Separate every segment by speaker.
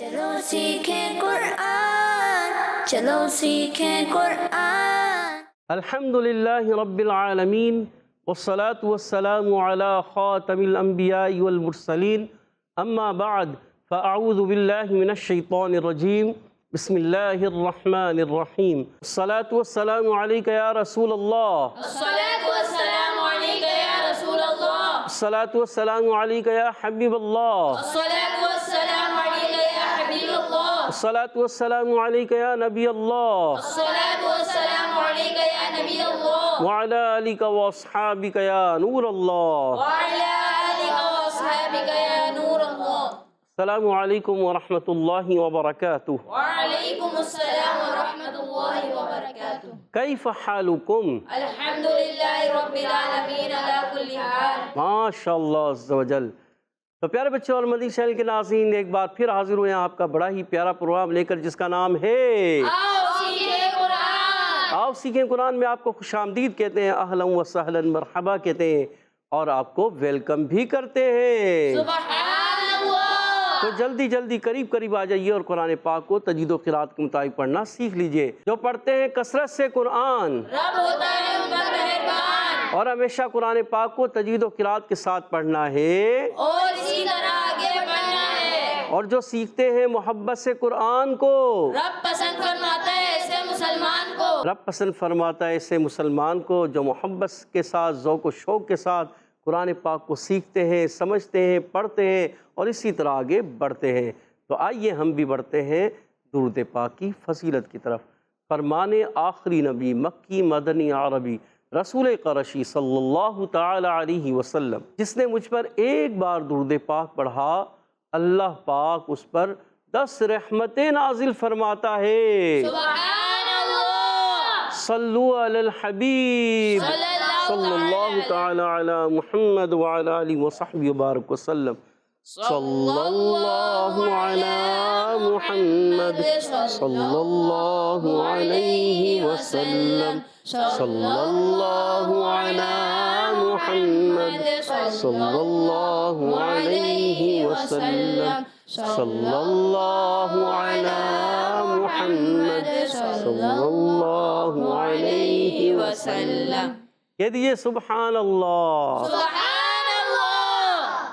Speaker 1: چلو سیکھیں قرآن، چلو سیکھیں قرآن۔
Speaker 2: الحمد للہ رب العالمین والصلاة والسلام علی خاتم الانبیاء والمرسلین، اما بعد فاعوذ باللہ من الشیطان الرجیم، بسم اللہ الرحمن الرحیم۔ الصلاة والسلام علیک یا رسول اللہ،
Speaker 3: الصلاة والسلام علیک یا رسول اللہ،
Speaker 2: الصلاة والسلام علیک یا حبیب اللہ،
Speaker 3: الصلاة والسلام علیک یا حبیب اللہ،
Speaker 2: الصلاة والسلام علیک یا نبی اللہ،
Speaker 3: الصلاة والسلام علیک یا نبی اللہ،
Speaker 2: وعلی آلک واصحابک یا نور اللہ۔
Speaker 3: وعلی آلک واصحابک یا نور اللہ۔
Speaker 2: السلام علیکم ورحمۃ اللہ وبرکاتہ۔
Speaker 3: وعلیکم السلام ورحمۃ اللہ وبرکاتہ۔
Speaker 2: کیف حالکم؟
Speaker 3: الحمدللہ رب العالمین علی کل حال۔
Speaker 2: ماشاء اللہ عز و جل۔ تو پیارے بچوں اور مدنی چینل کے ناظرین، ایک بار پھر حاضر ہوئے ہیں آپ کا بڑا ہی پیارا پروگرام لے کر، جس کا نام ہے
Speaker 3: آؤ سیکھیں قرآن۔
Speaker 2: آؤ سیکھیں قرآن میں آپ کو خوش آمدید کہتے ہیں، اہلا و سہلا مرحبا کہتے ہیں، اور آپ کو ویلکم بھی کرتے ہیں۔
Speaker 3: سبحان اللہ۔
Speaker 2: تو جلدی جلدی قریب آ جائیے اور قرآن پاک کو تجوید و قرات کے مطابق پڑھنا سیکھ لیجئے۔ جو پڑھتے ہیں کثرت سے قرآن،
Speaker 3: رب ہوتا ہے ان پر مہربان،
Speaker 2: اور ہمیشہ قرآن پاک کو تجوید و قرات کے ساتھ پڑھنا ہے،
Speaker 3: اور اسی طرح آگے بڑھنا ہے۔
Speaker 2: اور جو سیکھتے ہیں محبت سے قرآن کو،
Speaker 3: رب پسند فرماتا ہے ایسے مسلمان کو،
Speaker 2: رب پسند فرماتا ہے ایسے مسلمان کو جو محبت کے ساتھ، ذوق و شوق کے ساتھ قرآن پاک کو سیکھتے ہیں، سمجھتے ہیں، پڑھتے ہیں اور اسی طرح آگے بڑھتے ہیں۔ تو آئیے ہم بھی بڑھتے ہیں درود پاک کی فضیلت کی طرف۔ فرمان آخری نبی مکی مدنی عربی رسول قرشی صلی اللہ تعالی علیہ وسلم، جس نے مجھ پر ایک بار درود پاک پڑھا، اللہ پاک اس پر 10 رحمتیں نازل فرماتا ہے۔
Speaker 3: سبحان اللہ۔
Speaker 2: صلو علی الحبیب صلی اللہ تعالی علی محمد وعلی آلہ وصحبہ وبارک وسلم۔ صلی اللہ علی محمد صلی اللہ علیہ وسلم، صلی اللہ علی محمد صلی اللہ علیہ وسلم، صلی اللہ علی محمد صلی اللہ علیہ وسلم۔ کہہ دیجئے سبحان اللہ۔
Speaker 3: سبحان اللہ۔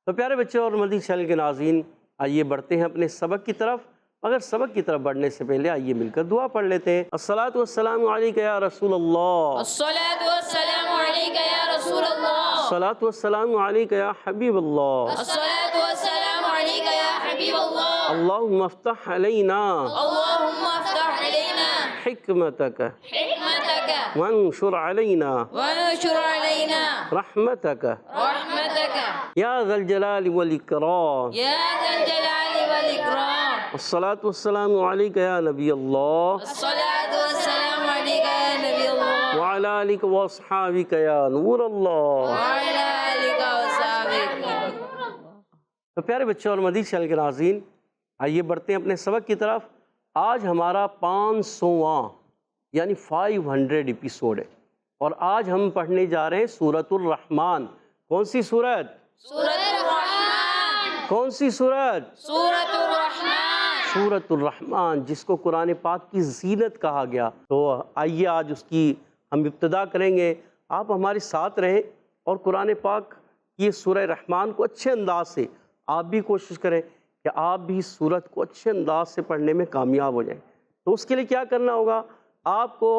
Speaker 2: تو پیارے بچے اور مدنی چینل کے ناظرین، آئیے بڑھتے ہیں اپنے سبق کی طرف، مگر سبق کی طرف بڑھنے سے پہلے آئیے مل کر دعا پڑھ لیتے ہیں۔ الصلاۃ والسلام علیک یا رسول اللہ،
Speaker 3: الصلاة والسلام علیک یا رسول اللہ،
Speaker 2: الصلاۃ والسلام علیک یا حبیب اللہ،
Speaker 3: الصلاة والسلام علیک یا حبیب اللہ۔
Speaker 2: اللہم افتح علینا
Speaker 3: اللہم افتح علینا
Speaker 2: حکمتک
Speaker 3: حکمتک
Speaker 2: وانشر علینا
Speaker 3: ونشر علینا
Speaker 2: رحمتک
Speaker 3: رحمتک
Speaker 2: یا ذا الجلال والاکرام۔
Speaker 3: یا ذا الجلال والاکرام۔
Speaker 2: الصلاۃ والسلام علیک یا نبی اللہ
Speaker 3: الصلاة والسلام علیک یا نبی اللہ،
Speaker 2: وعلی آلک واصحابک یا نور اللہ۔
Speaker 3: وعلی آلک وصحبک۔
Speaker 2: تو پیارے بچوں اور مدنی چینل کے ناظرین، آئیے بڑھتے ہیں اپنے سبق کی طرف۔ آج ہمارا 500واں یعنی 500 ایپیسوڈ ہے، اور آج ہم پڑھنے جا رہے ہیں سورۃ الرحمن۔ کون سی سورت؟
Speaker 3: سورۃ الرحمن۔
Speaker 2: کون سی سورت؟
Speaker 3: سورۃ الرحمن۔
Speaker 2: سورۃ الرحمن، جس کو قرآن پاک کی زینت کہا گیا۔ تو آئیے آج اس کی ہم ابتدا کریں گے۔ آپ ہمارے ساتھ رہیں اور قرآن پاک کی سورہ رحمان کو اچھے انداز سے آپ بھی کوشش کریں کہ آپ بھی اس سورت کو اچھے انداز سے پڑھنے میں کامیاب ہو جائیں۔ تو اس کے لیے کیا کرنا ہوگا؟ آپ کو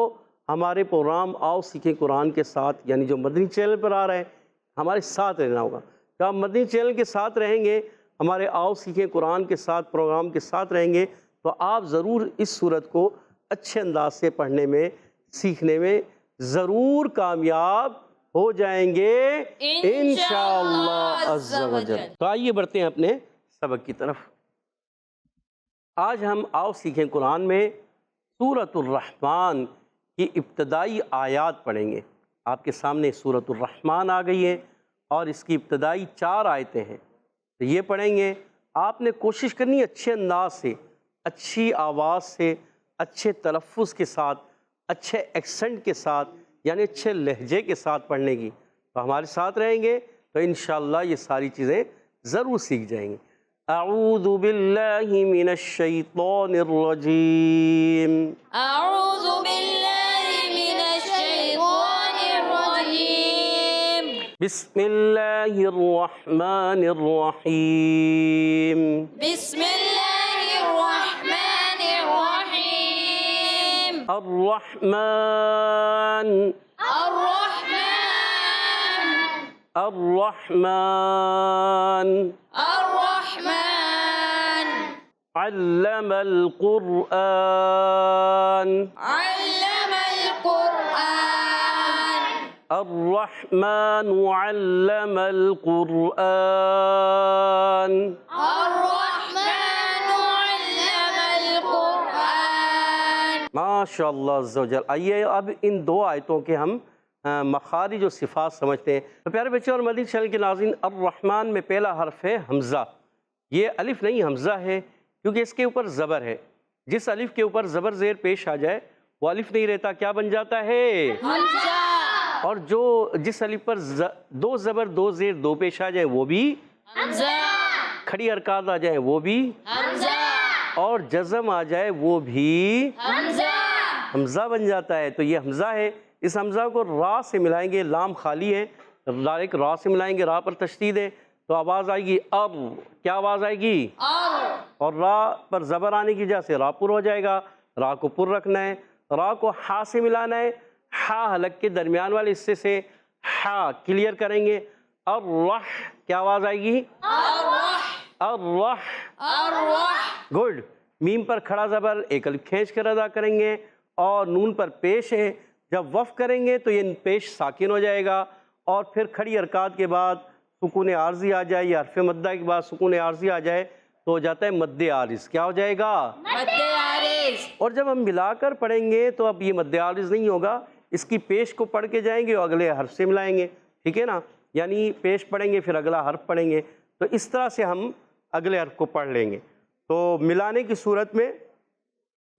Speaker 2: ہمارے پروگرام آؤ سیکھیں قرآن کے ساتھ، یعنی جو مدنی چینل پر آ رہے ہیں، ہمارے ساتھ رہنا ہوگا۔ جب آپ مدنی چینل کے ساتھ رہیں گے، ہمارے آؤ سیکھیں قرآن کے ساتھ پروگرام کے ساتھ رہیں گے، تو آپ ضرور اس سورت کو اچھے انداز سے پڑھنے میں، سیکھنے میں ضرور کامیاب ہو جائیں گے انشاءاللہ عز و جل۔ تو آئیے بڑھتے ہیں اپنے سبق کی طرف۔ آج ہم آؤ سیکھیں قرآن میں سورۃ الرحمن کی ابتدائی آیات پڑھیں گے۔ آپ کے سامنے سورۃ الرحمن آ گئی ہے اور اس کی ابتدائی 4 آیتیں ہیں، تو یہ پڑھیں گے۔ آپ نے کوشش کرنی اچھے انداز سے، اچھی آواز سے، اچھے تلفظ کے ساتھ، اچھے ایکسنٹ کے ساتھ، یعنی اچھے لہجے کے ساتھ پڑھنے کی۔ تو ہمارے ساتھ رہیں گے تو انشاءاللہ یہ ساری چیزیں ضرور سیکھ جائیں گے۔ أعوذ بالله من الشيطان الرجيم
Speaker 3: أعوذ بالله من الشيطان الرجيم
Speaker 2: بسم الله الرحمن الرحيم
Speaker 3: بسم الله الرحمن الرحيم
Speaker 2: الرحمن
Speaker 3: الرحمن
Speaker 2: الرحمن
Speaker 3: الرحمن
Speaker 2: علم القرآن
Speaker 3: علم القرآن
Speaker 2: الرحمن علم القرآن
Speaker 3: الرحمن علم القرآن
Speaker 2: ماشاء اللہ عز و جل۔ آئیے اب ان دو آیتوں کے ہم مخارج و صفات سمجھتے ہیں۔ تو پیارے بچوں اور مدنی چینل کے ناظرین، الرحمن میں پہلا حرف ہے حمزہ۔ یہ الف نہیں حمزہ ہے، کیونکہ اس کے اوپر زبر ہے۔ جس الف کے اوپر زبر زیر پیش آ جائے وہ الف نہیں رہتا، کیا بن جاتا ہے؟
Speaker 3: حمزہ
Speaker 2: اور جس الف پر دو زبر دو زیر دو پیش آ جائے وہ بھی
Speaker 3: حمزہ
Speaker 2: کھڑی حرکات آ جائیں وہ بھی
Speaker 3: حمزہ
Speaker 2: اور جزم آ جائے وہ بھی
Speaker 3: حمزہ
Speaker 2: حمزہ بن جاتا ہے۔ تو یہ حمزہ ہے۔ اس حمزہ کو را سے ملائیں گے، لام خالی ہے، ڈائریکٹ را سے ملائیں گے، را پر تشدید ہے تو آواز آئے گی اب۔ کیا آواز آئے گی؟ اور را پر زبر آنے کی وجہ سے را پر ہو جائے گا، را کو پر رکھنا ہے۔ را کو ہا سے ملانا ہے، ہا حلق کے درمیان والے حصے سے ہا کلیئر کریں گے۔ الرح کیا آواز آئے گی؟ الرح
Speaker 3: الرح
Speaker 2: گڈ۔ میم پر کھڑا زبر ایک الف کھینچ کر ادا کریں گے اور نون پر پیش ہے، جب وف کریں گے تو یہ پیش ساکن ہو جائے گا اور پھر کھڑی حرکات کے بعد سکون عارضی آ جائے یا حرف مدہ کے بعد سکون عارضی آ جائے تو ہو جاتا ہے مد عارض۔ کیا ہو جائے گا؟
Speaker 3: مد عارض۔
Speaker 2: اور جب ہم ملا کر پڑھیں گے تو اب یہ مد عارض نہیں ہوگا، اس کی پیش کو پڑھ کے جائیں گے اور اگلے حرف سے ملائیں گے، ٹھیک ہے نا؟ یعنی پیش پڑھیں گے پھر اگلا حرف پڑھیں گے، تو اس طرح سے ہم اگلے حرف کو پڑھ لیں گے۔ تو ملانے کی صورت میں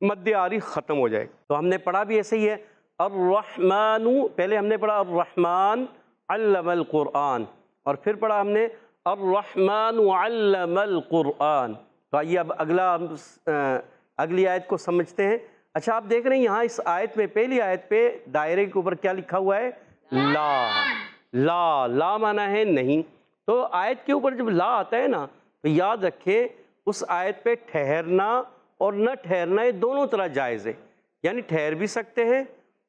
Speaker 2: مد عارض ختم ہو جائے گا۔ تو ہم نے پڑھا بھی ایسے ہی ہے، الرحمن، پہلے ہم نے پڑھا الرحمن علم القرآن اور پھر پڑھا ہم نے الرحمن علم القرآن۔ تو آئیے اب اگلی آیت کو سمجھتے ہیں۔ اچھا آپ دیکھ رہے ہیں یہاں اس آیت میں، پہلی آیت پہ دائرے کے اوپر کیا لکھا ہوا ہے؟ لا۔ لا لا معنی ہے نہیں۔ تو آیت کے اوپر جب لا آتا ہے نا تو یاد رکھیں اس آیت پہ ٹھہرنا اور نہ ٹھہرنا یہ دونوں طرح جائز ہے، یعنی ٹھہر بھی سکتے ہیں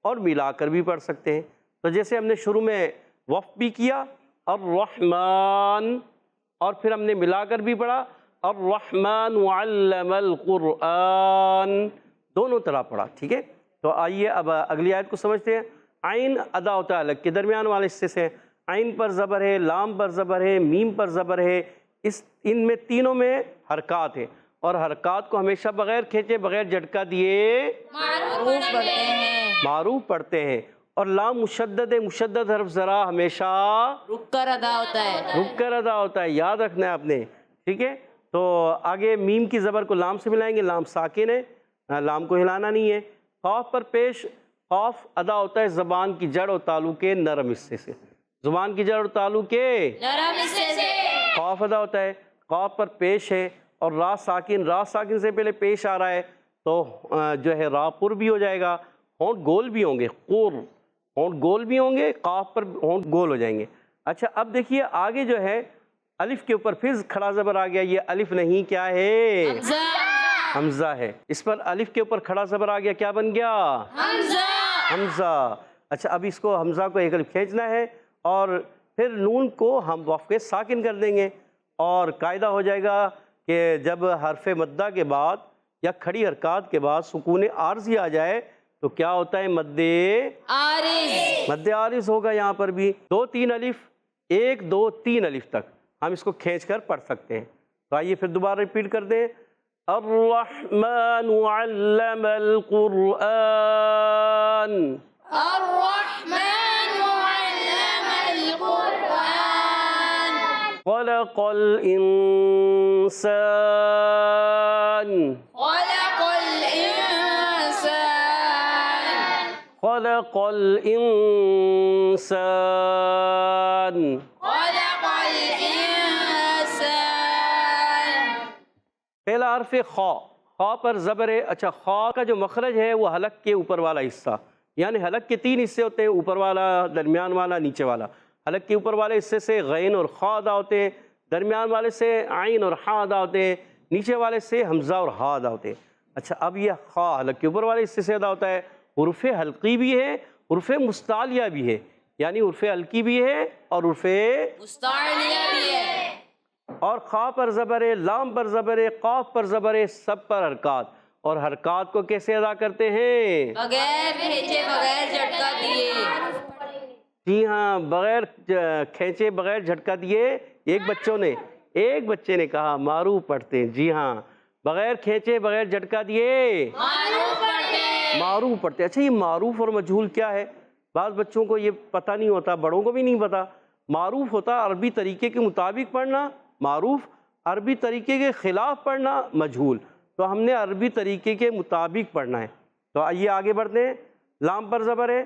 Speaker 2: اور ملا کر بھی پڑھ سکتے ہیں۔ تو جیسے ہم نے شروع میں وقف بھی کیا الرحمن اور پھر ہم نے ملا کر بھی پڑھا الرحمن علم القرآن، دونوں طرح پڑھا، ٹھیک ہے؟ تو آئیے اب اگلی آیت کو سمجھتے ہیں۔ عین ادا ہوتا ہے الگ کے درمیان والے حصے سے، عین پر زبر ہے، لام پر زبر ہے، میم پر زبر ہے، ان میں تینوں میں حرکات ہیں اور حرکات کو ہمیشہ بغیر کھینچے بغیر جھٹکا دیے
Speaker 3: معروف پڑھتے ہیں،
Speaker 2: معروف پڑھتے ہیں۔ اور لام مشدد ہے، مشدد حرف ذرا ہمیشہ
Speaker 3: رک کر ادا ہوتا ہے،
Speaker 2: رک کر ادا ہوتا ہے، یاد رکھنا ہے آپ نے، ٹھیک ہے؟ تو آگے میم کی زبر کو لام سے ملائیں گے، لام ساکن ہے، لام کو ہلانا نہیں ہے۔ قاف پر پیش، قاف ادا ہوتا ہے زبان کی جڑ اور تالو کے نرم حصے سے، زبان کی جڑ اور تالو کے
Speaker 3: نرم حصے سے
Speaker 2: قاف ادا ہوتا ہے، قاف پر پیش ہے اور را ساکن، را ساکن سے پہلے پیش آ رہا ہے تو جو ہے را پر بھی ہو جائے گا، ہونٹ گول بھی ہوں گے، قور، ہونٹ گول بھی ہوں گے، قاف پر ہونٹ گول ہو جائیں گے۔ اچھا اب دیکھیے آگے جو ہے الف کے اوپر پھر کھڑا زبر آ گیا، یہ الف نہیں کیا ہے؟
Speaker 3: حمزہ
Speaker 2: حمزہ ہے۔ اس پر الف کے اوپر کھڑا زبر آ گیا، کیا بن گیا؟
Speaker 3: حمزہ
Speaker 2: حمزہ۔ اچھا اب اس کو حمزہ کو ایک الف کھینچنا ہے اور پھر نون کو ہم وقف کے ساکن کر دیں گے اور قاعدہ ہو جائے گا کہ جب حرف مدہ کے بعد یا کھڑی حرکات کے بعد سکون عارضی آ جائے تو کیا ہوتا ہے؟ مد
Speaker 3: عارض،
Speaker 2: مد عارض ہوگا یہاں پر بھی، 2 3 الف، 1 2 3 الف تک ہم اس کو کھینچ کر پڑھ سکتے ہیں۔ تو آئیے پھر دوبارہ ریپیٹ کر دیں، الرحمن علم القرآن
Speaker 3: الرحمن علم القرآن
Speaker 2: خلق الإنسان
Speaker 3: خلق الإنسان
Speaker 2: خلق الإنسان
Speaker 3: خلق الإنسان
Speaker 2: پہلا حرف خا، خا پر زبر ہے۔ اچھا خا کا جو مخرج ہے وہ حلق کے اوپر والا حصہ، یعنی حلق کے 3 حصے ہوتے ہیں، اوپر والا، درمیان والا، نیچے والا۔ حلق کے اوپر والے حصے سے غین اور خا ادا ہوتے ہیں، درمیان والے سے عین اور ہاء ادا ہوتے ہیں، نیچے والے سے حمزہ اور ہاء ادا ہوتے ہیں۔ اچھا اب یہ خا حلق کے اوپر والے حصے سے ادا ہوتا ہے، حروف حلقی بھی ہے، حروف مستعلیہ بھی ہے، یعنی حروف حلقی بھی ہے اور حروف
Speaker 3: مستعلیہ بھی ہے،
Speaker 2: اور خا پر زبر ہے، لام پر زبر ہے، قاف پر زبر ہے، سب پر حرکات۔ اور حرکات کو کیسے ادا کرتے ہیں؟
Speaker 3: بغیر کھینچے بغیر جھٹکا دیے۔
Speaker 2: جی ہاں، بغیر کھینچے بغیر جھٹکا دیے۔ ایک بچے نے کہا معروف پڑھتے ہیں۔ جی ہاں، بغیر کھینچے بغیر جھٹکا دیے
Speaker 3: معروف پڑھتے۔
Speaker 2: معروف پڑھتے۔ اچھا یہ معروف اور مجہول کیا ہے؟ بعض بچوں کو یہ پتہ نہیں ہوتا، بڑوں کو بھی نہیں پتہ۔ معروف ہوتا عربی طریقے کے مطابق پڑھنا معروف، عربی طریقے کے خلاف پڑھنا مجہول۔ تو ہم نے عربی طریقے کے مطابق پڑھنا ہے۔ تو آئیے آگے بڑھتے ہیں۔ لام پر زبر ہے،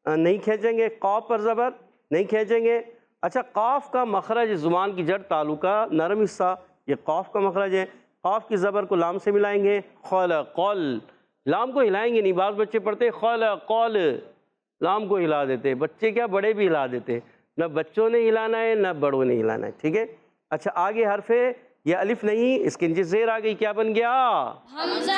Speaker 2: نہیں کھینچیں گے۔ قاف پر زبر، نہیں کھینچیں گے۔ اچھا قاف کا مخرج زبان کی جڑ تعلقہ نرم حصہ، یہ قاف کا مخرج ہے۔ قاف کی زبر کو لام سے ملائیں گے، خلقل، لام کو ہلائیں گے نہیں۔ بعض بچے پڑھتے ہیں خلقل، لام کو ہلا دیتے، بچے کیا بڑے بھی ہلا دیتے۔ نہ بچوں نے ہلانا ہے نہ بڑوں نے ہلانا ہے، ٹھیک ہے۔ اچھا آگے حرف ہے، یہ الف نہیں، اس کے نیچے زیر آ گئی، کیا بن گیا؟
Speaker 3: حمزہ۔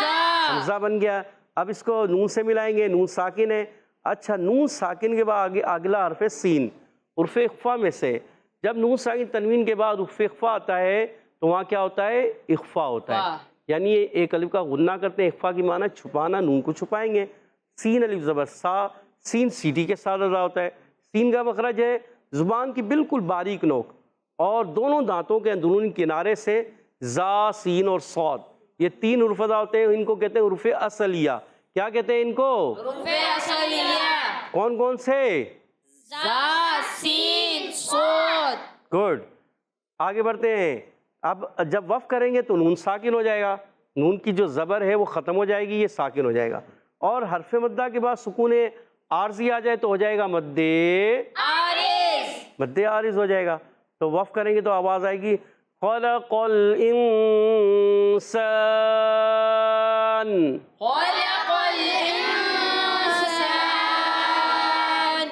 Speaker 2: حمزہ بن گیا۔ اب اس کو نون سے ملائیں گے، نون ساکن ہے۔ اچھا نون ساکن کے بعد اگلا حرف ہے سین، حرف اخفا میں سے۔ جب نون ساکن تنوین کے بعد حرف اخفا آتا ہے تو وہاں کیا ہوتا ہے؟ اخفا ہوتا ہے، یعنی ایک الف کا غنہ کرتے ہیں۔ اخفا کی معنی چھپانا، نون کو چھپائیں گے۔ سین الف زبر سا، سین سیٹی کے ساتھ ادا ہوتا ہے۔ سین کا مخرج ہے زبان کی بالکل باریک نوک، اور دونوں دانتوں کے اندرونی کنارے سے زا، سین اور صاد، یہ 3 حروف ادا ہوتے ہیں۔ ان کو کہتے ہیں حروف اصلیہ۔ کیا کہتے ہیں ان کو؟
Speaker 3: حروف اصلیہ۔
Speaker 2: کون کون سے؟
Speaker 3: زا، سین، صاد۔
Speaker 2: گڈ، آگے بڑھتے ہیں۔ اب جب وقف کریں گے تو نون ساکن ہو جائے گا، نون کی جو زبر ہے وہ ختم ہو جائے گی، یہ ساکن ہو جائے گا۔ اور حرف مدہ کے بعد سکون عارضی آ جائے تو ہو جائے گا مد
Speaker 3: عارض۔
Speaker 2: مد عارض ہو جائے گا۔ تو وقف کریں گے تو آواز آئے گی خلق الانسان،
Speaker 3: خلق الانسان،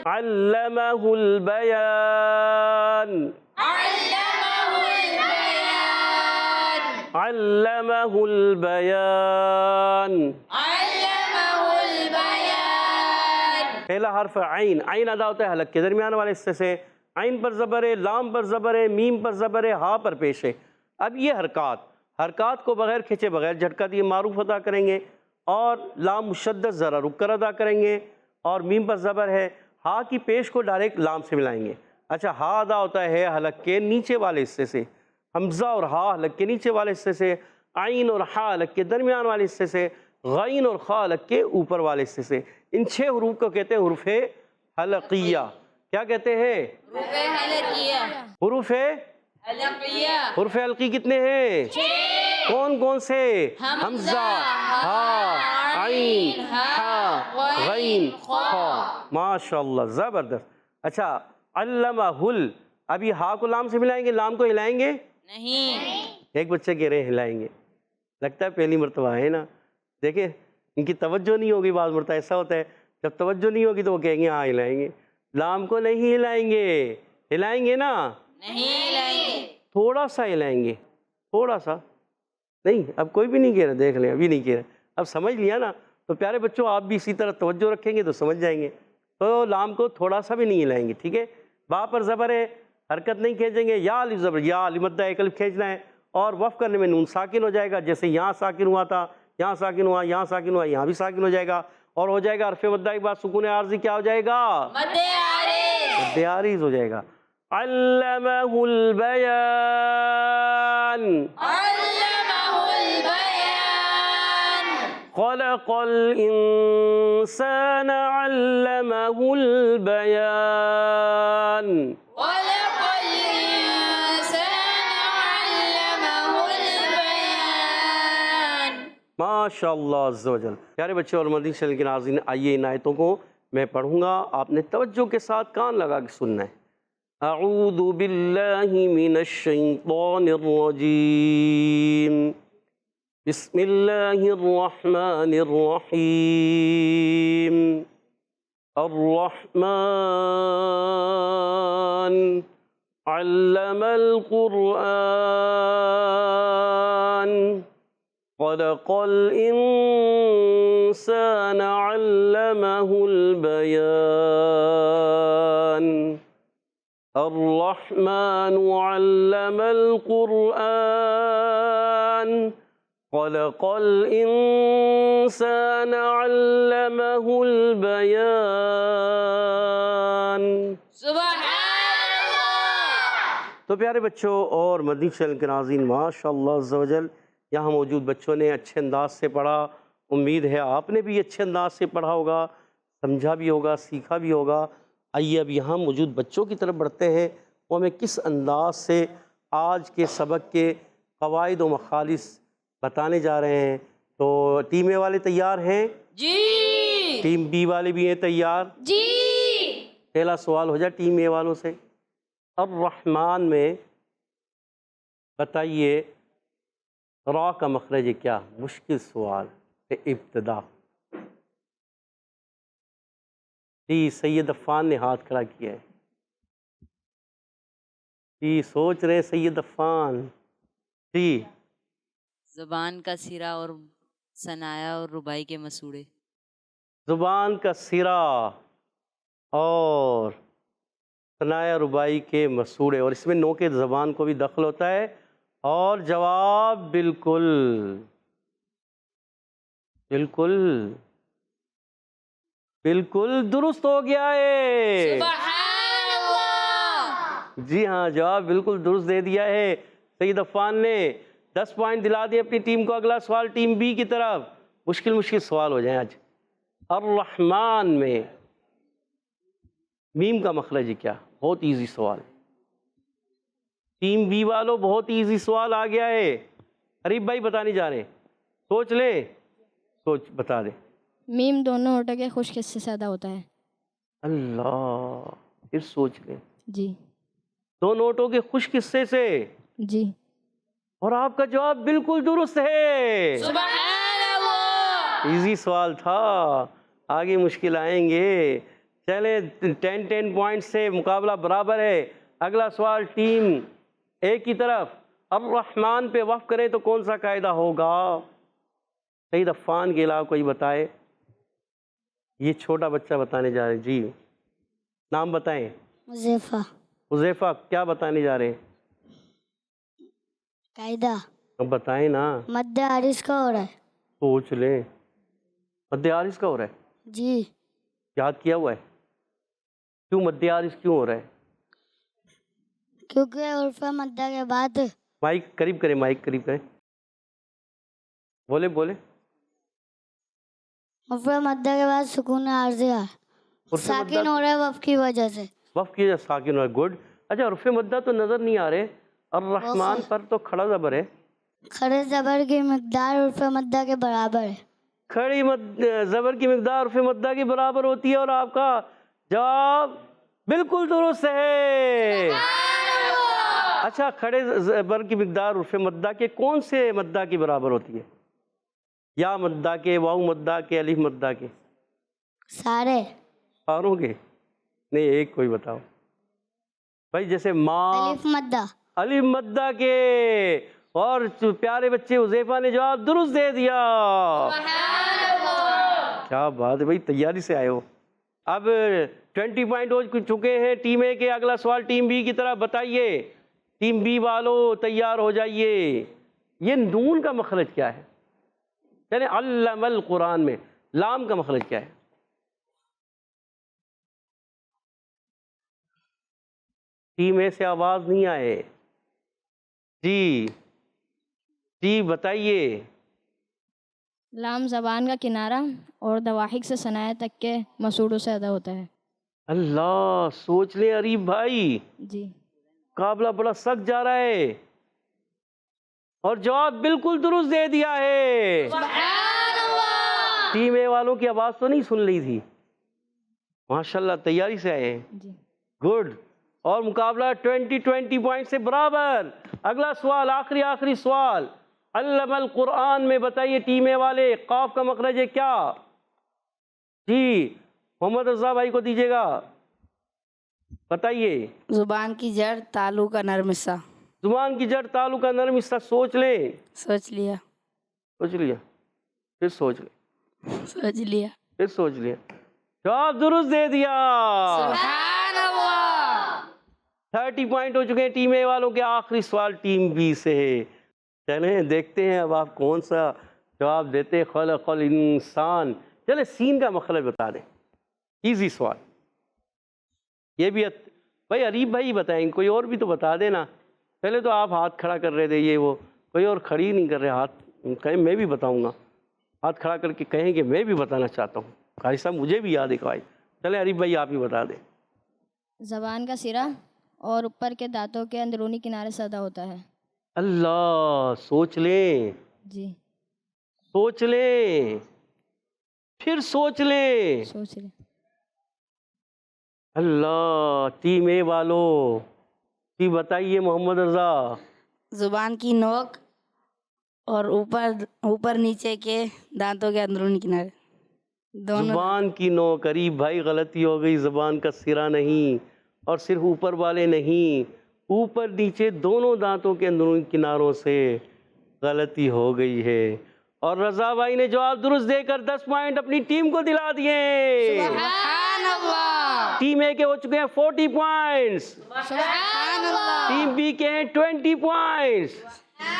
Speaker 2: علمہ البیان،
Speaker 3: علمہ البیان،
Speaker 2: علمہ البیان۔
Speaker 3: علمہ البیان۔
Speaker 2: پہلا حرف عین، عین ادا ہوتا ہے حلق کے درمیان والے حصے سے۔ عین پر زبر ہے، لام پر زبر ہے، میم پر زبر ہے، ہا پر پیش ہے۔ اب یہ حرکات کو بغیر کھینچے بغیر جھٹکا دیے معروف ادا کریں گے، اور لام مشدد ذرا رک کر ادا کریں گے، اور میم پر زبر ہے، ہا کی پیش کو ڈائریکٹ لام سے ملائیں گے۔ اچھا ہا ادا ہوتا ہے حلق کے نیچے والے حصے سے، حمزہ اور ہا حلق کے نیچے والے حصے سے، عین اور ہا حلق کے درمیان والے حصے سے، غین اور خا حلق کے اوپر والے حصے سے۔ ان 6 حروف کو کہتے ہیں حروف حلقیہ۔ کیا کہتے ہیں؟
Speaker 3: حروف حلقیہ۔
Speaker 2: حروف
Speaker 3: حلقیہ۔
Speaker 2: حروف حلقی کتنے ہیں؟
Speaker 3: 6۔
Speaker 2: کون کون سے؟
Speaker 3: حمزہ،
Speaker 2: ہا، عین، ہا، غین، خا۔ ماشاء اللہ، زبردست۔ اچھا علمہ ال، اب یہ ہا کو لام سے ملائیں گے، لام کو ہلائیں گے
Speaker 3: نہیں۔
Speaker 2: ایک بچے کہہ رہے ہیں ہلائیں گے، لگتا ہے پہلی مرتبہ ہے نا۔ دیکھیں ان کی توجہ نہیں ہوگی، بعض مرتبہ ایسا ہوتا ہے جب توجہ نہیں ہوگی تو وہ کہیں گے ہاں ہلائیں گے، لام کو نہیں ہلائیں گے۔ ہلائیں گے نا؟
Speaker 3: نہیں لائیں گے۔
Speaker 2: تھوڑا سا ہلائیں گے، تھوڑا سا نہیں۔ اب کوئی بھی نہیں کہہ رہا، دیکھ لیں ابھی نہیں کہہ رہا، اب سمجھ لیا نا۔ تو پیارے بچوں آپ بھی اسی طرح توجہ رکھیں گے تو سمجھ جائیں گے۔ تو لام کو تھوڑا سا بھی نہیں ہلائیں گے، ٹھیک ہے۔ با پر زبر ہے، حرکت نہیں کھینچیں گے۔ یا الف زبر، یا الف مدہ ایک الف کھینچنا ہے، اور وقف کرنے میں نون ساکن ہو جائے گا، جیسے یہاں ساکن ہوا تھا، یہاں ساکن ہوا، یہاں ساکن ہوا، یہاں بھی ساکن ہو جائے گا، اور ہو جائے گا حرف مدہ کے بعد سکون عارضی کیا ہو جائے گا؟
Speaker 3: مد عارض۔
Speaker 2: مد عارض ہو جائے گا۔ علمہ البیان،
Speaker 3: علمہ البیان،
Speaker 2: خلق الانسان علمہ البیان۔
Speaker 3: خلق الانسان علمہ البیان۔
Speaker 2: ماشاء اللہ عز و جل۔ پیارے بچے اور مدنی چینل کے ناظرین، آئیے ان آیتوں کو میں پڑھوں گا، آپ نے توجہ کے ساتھ کان لگا کے سننا ہے۔ اعوذ باللہ من الشیطان الرجیم، بسم اللہ الرحمن الرحیم. الرحمن علم القرآن خلق الإنسان علمه البيان. الرحمن علم القرآن خلق الإنسان علمه البيان.
Speaker 3: سبحان اللہ.
Speaker 2: تو پیارے بچوں اور مدنی چینل کے ناظرین، ماشاء اللہ عز و جل یہاں موجود بچوں نے اچھے انداز سے پڑھا. امید ہے آپ نے بھی اچھے انداز سے پڑھا ہوگا، سمجھا بھی ہوگا، سیکھا بھی ہوگا. آئیے اب یہاں موجود بچوں کی طرف بڑھتے ہیں، وہ ہمیں کس انداز سے آج کے سبق کے قواعد و مخالص بتانے جا رہے ہیں. تو ٹیم اے والے تیار ہیں؟
Speaker 3: جی.
Speaker 2: ٹیم بی والے بھی ہیں تیار؟
Speaker 3: جی.
Speaker 2: پہلا سوال ہو جائے ٹیم اے والوں سے. الرحمن میں بتائیے را کا مخرج کیا؟ مشکل سوال ہے ابتدا. جی سید عفان نے ہاتھ کھڑا کیا ہے. جی سوچ رہے ہیں سید عفان. جی
Speaker 4: زبان کا سرا اور ثنایا اور ربائی کے مسوڑے.
Speaker 2: زبان کا سرا اور ثنایا ربائی کے مسوڑے، اور اس میں نو کے زبان کو بھی دخل ہوتا ہے. اور جواب بالکل بالکل بالکل درست ہو گیا ہے.
Speaker 3: سبحان اللہ.
Speaker 2: جی ہاں جواب بالکل درست دے دیا ہے سید عفان نے. 10 پوائنٹ دلا دیے اپنی ٹیم کو. اگلا سوال ٹیم بی کی طرف. مشکل سوال ہو جائیں آج. الرحمن میں میم کا مخرج کیا؟ بہت ایزی سوال. ٹیم بی والوں بہت ایزی سوال آ گیا ہے. عریب بھائی بتانے جا رہے ہیں، سوچ لیں، سوچ بتا دیں.
Speaker 5: میم دونوں ہوٹل کے خشک حصے سے ادا ہوتا ہے.
Speaker 2: اللہ، پھر سوچ لیں.
Speaker 5: جی.
Speaker 2: دو نوٹوں کے خشک حصے سے،
Speaker 5: جی.
Speaker 2: اور آپ کا جواب بالکل درست ہے.
Speaker 3: سبحان اللہ.
Speaker 2: ایزی سوال تھا، آگے مشکل آئیں گے. چلیں 10 پوائنٹ سے مقابلہ برابر ہے. اگلا سوال ٹیم اے کی طرف. الرحمن پہ وقف کریں تو کون سا قاعدہ ہوگا؟ سید عفان کے علاوہ کوئی بتائے. یہ چھوٹا بچہ بتانے جا رہے ہیں. جی نام بتائیں.
Speaker 5: حذیفہ.
Speaker 2: حذیفہ کیا بتانے جا رہے ہیں؟
Speaker 5: قاعدہ
Speaker 2: اب بتائیں نا.
Speaker 5: مد عارض کا ہو رہا ہے.
Speaker 2: سوچ لیں. مد عارض کا ہو رہا ہے؟
Speaker 5: جی.
Speaker 2: یاد کیا ہوا ہے؟ کیوں مد عارض کیوں ہو رہا ہے؟
Speaker 5: کیونکہ عرف مدہ کے بعد
Speaker 2: مائک قریب کریں، مائک قریب کریں. بولے
Speaker 5: عرف مدہ کے بعد سکون عارضی ہے، ساکن ہو رہا ہے وقف کی وجہ سے.
Speaker 2: وقف کی ساکن ہو رہا ہے. گڈ. اچھا عرف مدہ تو نظر نہیں آ رہے. الرحمن پر تو کھڑا زبر ہے.
Speaker 5: کھڑے زبر کی مقدار عرف مدہ کے برابر ہے.
Speaker 2: کھڑی زبر کی مقدار عرف مدہ کے برابر ہوتی ہے، اور آپ کا جواب بالکل درست ہے. اچھا کھڑے زبر کی مقدار عرف مدہ کے کون سے مدہ کی برابر ہوتی ہے؟ یا مدہ کے، واو مدہ کے، الف مدہ کے؟
Speaker 5: سارے.
Speaker 2: ساروں کے؟ نہیں ایک کوئی بتاؤ بھائی. جیسے ماں
Speaker 5: الف مدہ.
Speaker 2: الف مدہ کے. اور پیارے بچے حذیفہ نے جواب درست دے دیا. کیا بات ہے بھائی، تیاری سے آئے ہو. اب 20 پوائنٹ ہو چکے ہیں ٹیم اے کے. اگلا سوال ٹیم بی کی طرف. بتائیے ٹیم بی والوں تیار ہو جائیے. یہ نون کا مخرج کیا ہے؟ یعنی علم القرآن میں لام کا مخرج کیا ہے؟ ٹیم اے سے آواز نہیں آئے. جی بتائیے.
Speaker 5: لام زبان کا کنارہ اور دواحق سے ثنایا تک کے مسوڑوں سے ادا ہوتا ہے.
Speaker 2: اللہ، سوچ لیں عریب بھائی.
Speaker 5: جی.
Speaker 2: مقابلہ بڑا سخت جا رہا ہے، اور جواب بالکل درست دے دیا ہے. ٹیم اے والوں کی آواز تو نہیں سن لی تھی؟ ماشاءاللہ تیاری سے آئے ہیں.
Speaker 5: جی.
Speaker 2: گڈ. اور مقابلہ 20 پوائنٹ سے برابر. اگلا سوال آخری سوال. علم القرآن میں بتائیے ٹیم اے والے قاف کا مخرج ہے کیا؟ جی محمد رضا بھائی کو دیجیے گا، بتائیے۔
Speaker 6: زبان کی جڑ تالو کا نرم حصہ۔
Speaker 2: زبان کی جڑ تالو کا نرم حصہ، سوچ لیں۔
Speaker 6: سوچ لیا۔
Speaker 2: سوچ لیا، پھر سوچ لیں،
Speaker 6: سوچ لیا۔
Speaker 2: پھر سوچ لیا، جواب درست دے دیا۔
Speaker 6: سبحان اللہ۔
Speaker 2: 30 پوائنٹ ہو چکے ہیں ٹیم اے والوں کے۔ آخری سوال ٹیم بی سے ہے، چلیں دیکھتے ہیں اب آپ کون سا جواب دیتے۔ خلق الانسان، چلیں سین کا مخرج بتا دیں، ایزی سوال۔ یہ بھی بھائی عریب بھائی بتائیں، کوئی اور بھی تو بتا دینا۔ پہلے تو آپ ہاتھ کھڑا کر رہے تھے، یہ وہ کوئی اور کھڑی نہیں کر رہے ہاتھ، کہیں میں بھی بتاؤں گا، ہاتھ کھڑا کر کے کہیں کہ میں بھی بتانا چاہتا ہوں۔ قاری صاحب مجھے بھی یاد ہے قواعد۔ چلیں عریب بھائی آپ ہی بتا دیں۔
Speaker 5: زبان کا سرا اور اوپر کے دانتوں کے اندرونی کنارے سے ادا ہوتا ہے۔
Speaker 2: اللہ، سوچ لیں،
Speaker 5: جی
Speaker 2: سوچ لیں، پھر سوچ لیں۔
Speaker 5: سوچ لیں۔
Speaker 2: اللہ، ٹیم اے والو جی بتائیے محمد رضا۔
Speaker 6: زبان کی نوک اور اوپر نیچے کے دانتوں کے اندرونی کنارے دونوں۔
Speaker 2: زبان کی نوک، قریب بھائی غلطی ہو گئی، زبان کا سرا نہیں، اور صرف اوپر والے نہیں، اوپر نیچے دونوں دانتوں کے اندرونی کناروں سے غلطی ہو گئی ہے۔ اور رضا بھائی نے جواب درست دے کر 10 پوائنٹ اپنی ٹیم کو دلا دیے۔
Speaker 6: سبحان اللہ۔
Speaker 2: ٹیم اے کے ہو چکے ہیں 40 پوائنٹس،
Speaker 6: سبحان اللہ۔
Speaker 2: ٹیم بی کے ہیں 20 پوائنٹس۔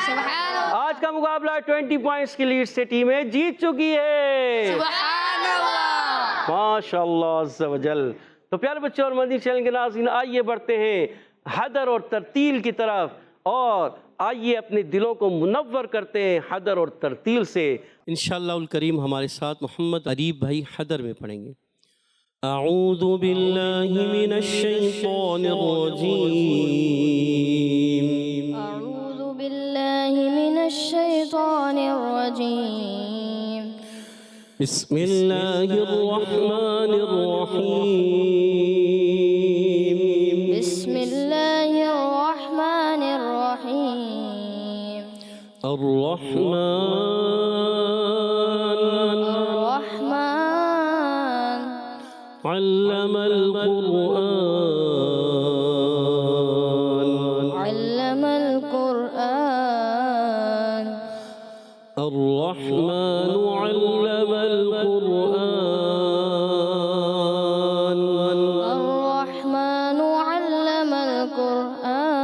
Speaker 6: سبحان اللہ۔
Speaker 2: آج کا مقابلہ 20 پوائنٹس کی لیڈ سے ٹیم اے جیت چکی ہے۔
Speaker 6: سبحان اللہ۔
Speaker 2: ماشاء اللہ عز و جل۔ تو پیارے بچوں اور مدنی چینل کے ناظرین، آئیے بڑھتے ہیں حدر اور ترتیل کی طرف، اور آئیے اپنے دلوں کو منور کرتے ہیں حدر اور ترتیل سے۔ انشاءاللہ الکریم ہمارے ساتھ محمد عریب بھائی حدر میں پڑھیں گے۔ اعوذ باللہ من الشیطان الرجیم،
Speaker 5: اعوذ باللہ من الشیطان الرجیم،
Speaker 2: بسم اللہ الرحمن الرحیم،
Speaker 5: بسم اللہ الرحمن الرحیم،
Speaker 2: الرحمن
Speaker 5: الرحمن
Speaker 2: علم القرآن،
Speaker 5: علم القرآن،
Speaker 2: الرحمن علم القرآن،
Speaker 5: الرحمن علم القرآن،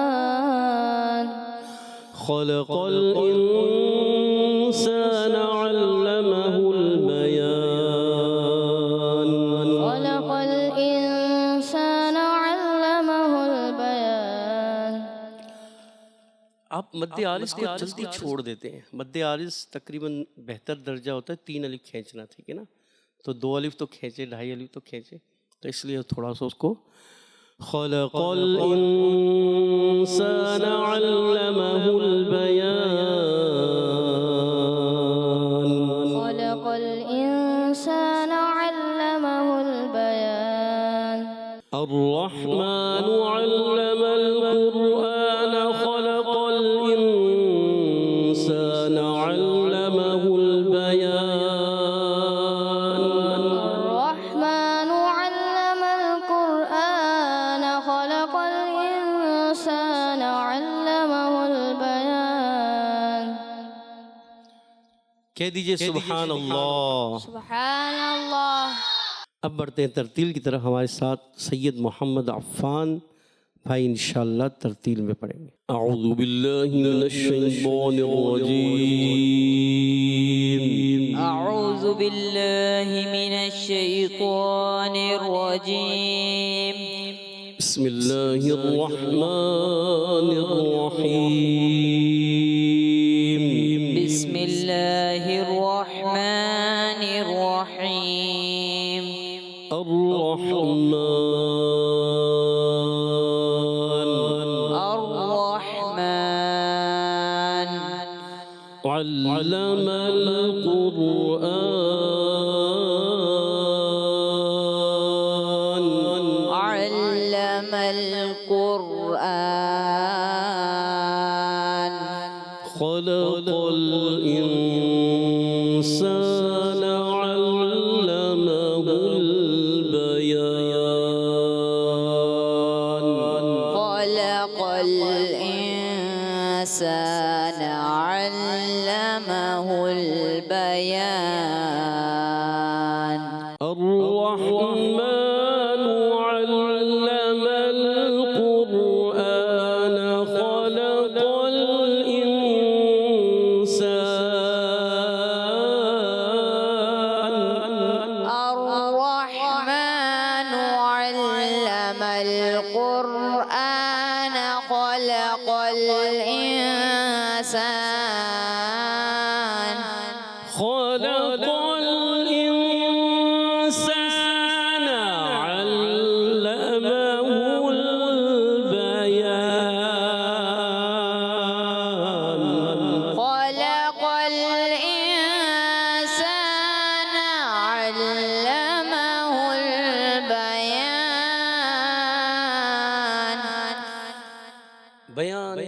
Speaker 2: خلق الإنسان علمه البيان،
Speaker 5: خلق الإنسان علمه البيان۔
Speaker 2: آپ مد عارض کو جلدی چھوڑ دیتے ہیں۔ مد عارض تقریباً بہتر درجہ ہوتا ہے 3 الف کھینچنا، ٹھیک ہے نا؟ تو 2 الف تو کھینچے، 2.5 الف تو کھینچے، تو اس لیے تھوڑا سا اس کو خلق الانسان علمه البیان،
Speaker 5: خلق الإنسان علمه البيان،
Speaker 2: الرحمن علم القرآن، خلق الإنسان علمه البيان،
Speaker 5: الرحمن علم القرآن، خلق الإنسان علمه البيان۔
Speaker 2: کہہ دیجئے سبحان اللہ۔
Speaker 5: سبحان اللہ۔
Speaker 2: اب بڑھتے ہیں ترتیل کی طرف، ہمارے ساتھ سید محمد عفان بھائی انشاءاللہ ترتیل میں پڑھیں گے۔ اعوذ باللہ من الشیطان الرجیم،
Speaker 4: أعوذ بالله من الشيطان الرجيم،
Speaker 2: بسم اللہ الرحمن الرحیم،
Speaker 4: بسم الله الرحمن الرحيم،
Speaker 2: الرحمن
Speaker 4: الرحمن
Speaker 2: علم القرآن،
Speaker 4: علم القرآن،
Speaker 2: خلق الإنسان علمه البيان
Speaker 4: خلق الإنسان علمه البيان
Speaker 2: الرحمن علم القرآن خلق الإنسان
Speaker 4: الرحمن علم القرآن خلق الإنسان
Speaker 2: خلق الإنسان علمه البيان
Speaker 4: خلق الإنسان علمه البيان
Speaker 2: بیان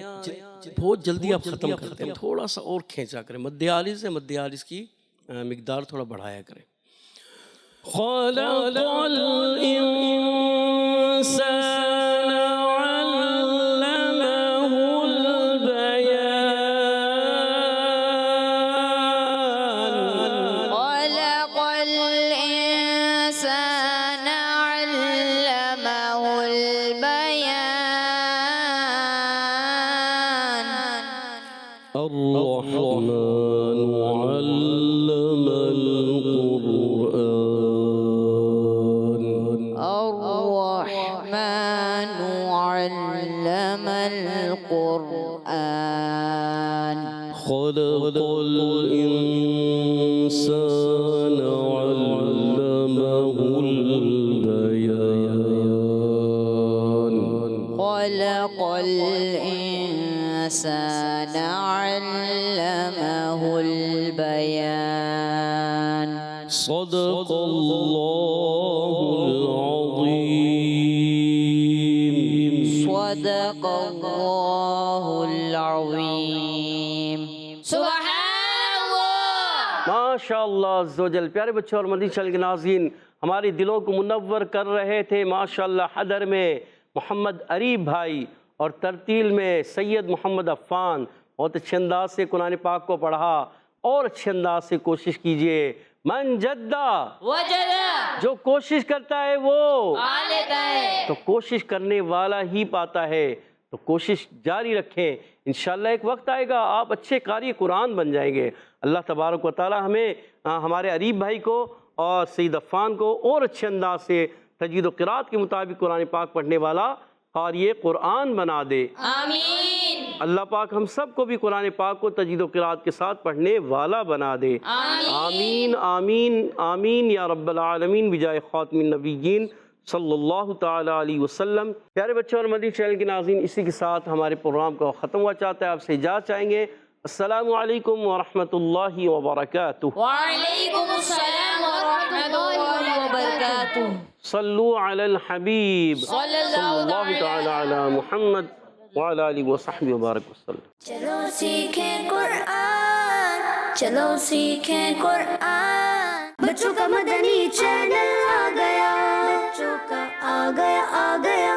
Speaker 2: بہت جلدی آپ ختم کرتے ہیں، تھوڑا سا اور کھینچا کریں، مد آلس ہے، مد آلس کی مقدار تھوڑا بڑھایا کریں. خلق الإنسان علمه البيان
Speaker 4: خلق الإنسان علمه البيان
Speaker 2: الرحمن علم القرآن
Speaker 4: الرحمن علم القرآن
Speaker 2: خلق الإنسان علمه البيان
Speaker 4: خلق الإنسان علمه البيان
Speaker 2: صدق الله العظيم
Speaker 4: صدق الله العظيم سبحان الله
Speaker 2: ماشاء اللہ عز و جل. پیارے بچوں اور مدنی چینل کے ناظرین، ہمارے دلوں کو منور کر رہے تھے ماشاءاللہ حدر میں محمد عریب بھائی اور ترتیل میں سید محمد عفان. بہت اچھے انداز سے قرآن پاک کو پڑھا، اور اچھے انداز سے کوشش کیجئے. من جدہ،
Speaker 3: وجدہ
Speaker 2: جو کوشش کرتا ہے وہ
Speaker 3: پا لیتا ہے.
Speaker 2: تو کوشش کرنے والا ہی پاتا ہے. تو کوشش جاری رکھیں، انشاءاللہ ایک وقت آئے گا آپ اچھے قاری قرآن بن جائیں گے. اللہ تبارک و تعالی ہمیں ہمارے عریب بھائی کو اور سید عفان کو اور اچھے انداز سے تجوید و قرات کے مطابق قرآن پاک پڑھنے والا قاری قرآن بنا دے.
Speaker 3: آمین
Speaker 2: اللہ پاک ہم سب کو بھی قرآن پاک کو تجوید و قرات کے ساتھ پڑھنے والا بنا دے. آمین آمین آمین یا رب العالمین بجائے خاتم النبیین صلی اللہ تعالی علیہ وسلم. پیارے بچوں اور مدنی چینل کے ناظرین، اسی کے ساتھ ہمارے پروگرام کا ختم ہوا چاہتا ہے. آپ سے اجازت چاہیں گے. السلام علیکم ورحمۃ اللہ وبرکاتہ.
Speaker 3: وعلیکم السلام ورحمۃ اللہ وبرکاتہ.
Speaker 2: صلو علی الحبیب صلی اللہ تعالی علی محمد وعلی آلہ وصحبہ وبارک وسلم.
Speaker 1: چلو سیکھیں قرآن، چلو سیکھیں قرآن. بچوں کا مدنی چینل آ گیا، بچوں کا آ گیا.